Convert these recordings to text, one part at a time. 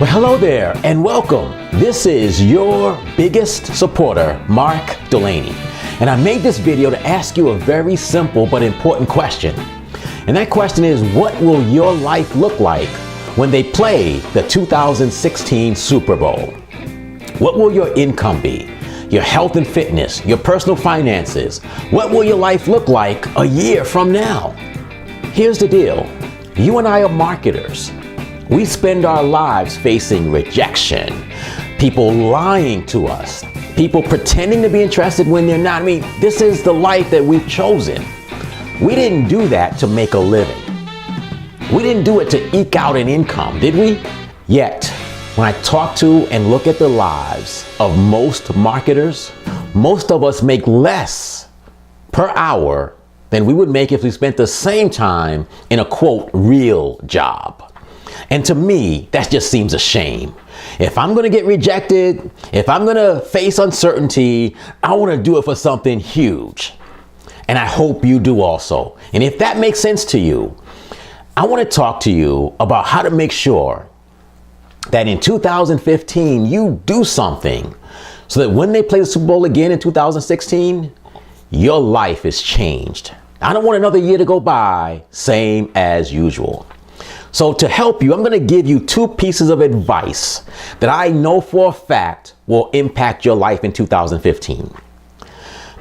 Well, hello there and welcome. This is your biggest supporter, Mark Delaney. And I made this video to ask you a very simple but important question. And that question is, what will your life look like when they play the 2016 Super Bowl? What will your income be? Your health and fitness, your personal finances? What will your life look like a year from now? Here's the deal. You and I are marketers. We spend our lives facing rejection, people lying to us, people pretending to be interested when they're not. I mean, this is the life that we've chosen. We didn't do that to make a living. We didn't do it to eke out an income, did we? Yet, when I talk to and look at the lives of most marketers, most of us make less per hour than we would make if we spent the same time in a quote, real job. And to me, that just seems a shame. If I'm going to get rejected, if I'm going to face uncertainty, I want to do it for something huge. And I hope you do also. And if that makes sense to you, I want to talk to you about how to make sure that in 2015, you do something so that when they play the Super Bowl again in 2016, your life is changed. I don't want another year to go by, same as usual. So to help you, I'm going to give you two pieces of advice that I know for a fact will impact your life in 2015.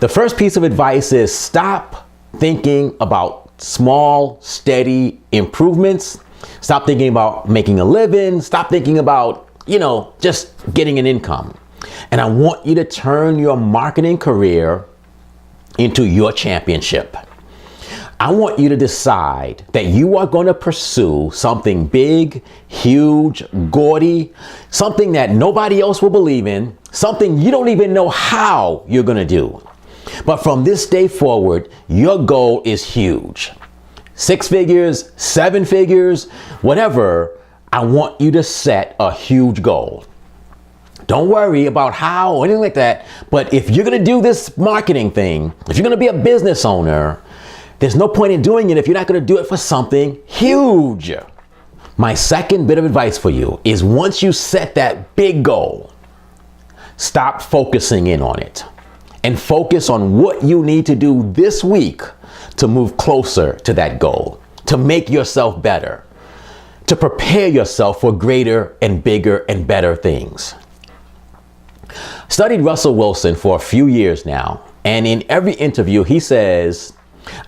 The first piece of advice is stop thinking about small, steady improvements. Stop thinking about making a living. Stop thinking about, just getting an income. And I want you to turn your marketing career into your championship. I want you to decide that you are going to pursue something big, huge, gaudy, something that nobody else will believe in, something you don't even know how you're going to do. But from this day forward, your goal is huge. 6 figures, 7 figures, whatever. I want you to set a huge goal. Don't worry about how or anything like that. But if you're going to do this marketing thing, if you're going to be a business owner, there's no point in doing it if you're not going to do it for something huge. My second bit of advice for you is once you set that big goal, stop focusing in on it and focus on what you need to do this week to move closer to that goal, to make yourself better, to prepare yourself for greater and bigger and better things. Studied Russell Wilson for a few years now, and in every interview he says,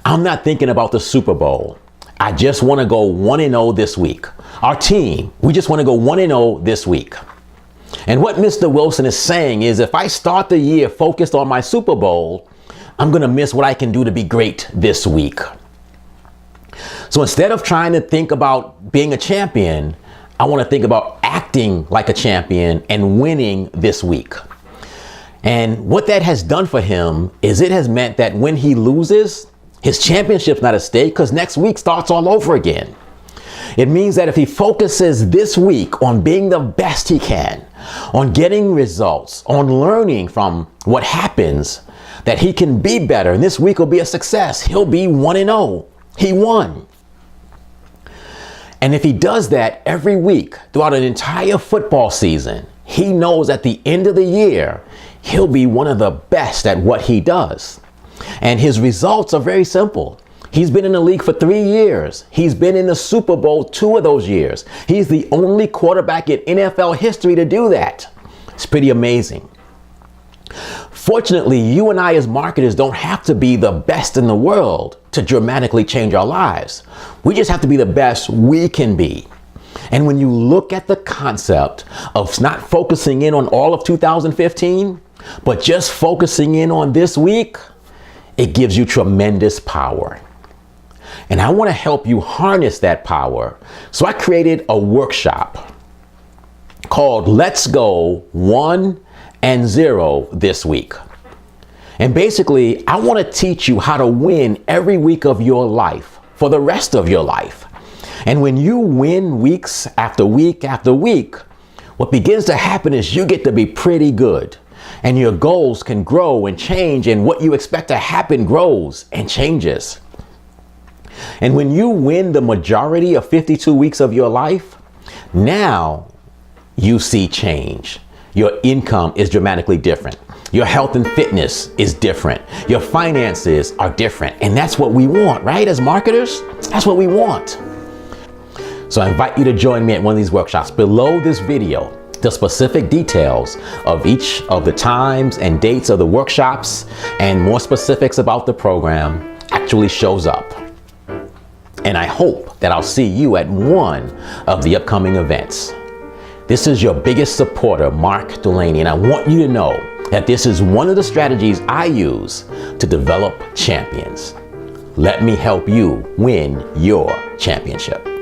I'm not thinking about the Super Bowl. I just want to go 1-0 this week. Our team, we just want to go 1-0 this week. And what Mr. Wilson is saying is if I start the year focused on my Super Bowl, I'm going to miss what I can do to be great this week. So instead of trying to think about being a champion, I want to think about acting like a champion and winning this week. And what that has done for him is it has meant that when he loses, his championship's not at stake because next week starts all over again. It means that if he focuses this week on being the best he can, on getting results, on learning from what happens, that he can be better and this week will be a success. He'll be 1-0. He won. And if he does that every week throughout an entire football season, he knows at the end of the year, he'll be one of the best at what he does. And his results are very simple. He's been in the league for 3 years. He's been in the Super Bowl 2 of those years. He's the only quarterback in NFL history to do that. It's pretty amazing. Fortunately, you and I as marketers don't have to be the best in the world to dramatically change our lives. We just have to be the best we can be. And when you look at the concept of not focusing in on all of 2015, but just focusing in on this week, it gives you tremendous power. And I want to help you harness that power. So I created a workshop called Let's Go 1 and 0 this week. And basically, I want to teach you how to win every week of your life for the rest of your life. And when you win weeks after week after week, what begins to happen is you get to be pretty good. And your goals can grow and change, and what you expect to happen grows and changes. And when you win the majority of 52 weeks of your life, now you see change. Your income is dramatically different. Your health and fitness is different. Your finances are different. And that's what we want, right? As marketers, that's what we want. So I invite you to join me at one of these workshops. Below this video, the specific details of each of the times and dates of the workshops and more specifics about the program actually shows up. And I hope that I'll see you at one of the upcoming events. This is your biggest supporter, Mark Delaney, and I want you to know that this is one of the strategies I use to develop champions. Let me help you win your championship.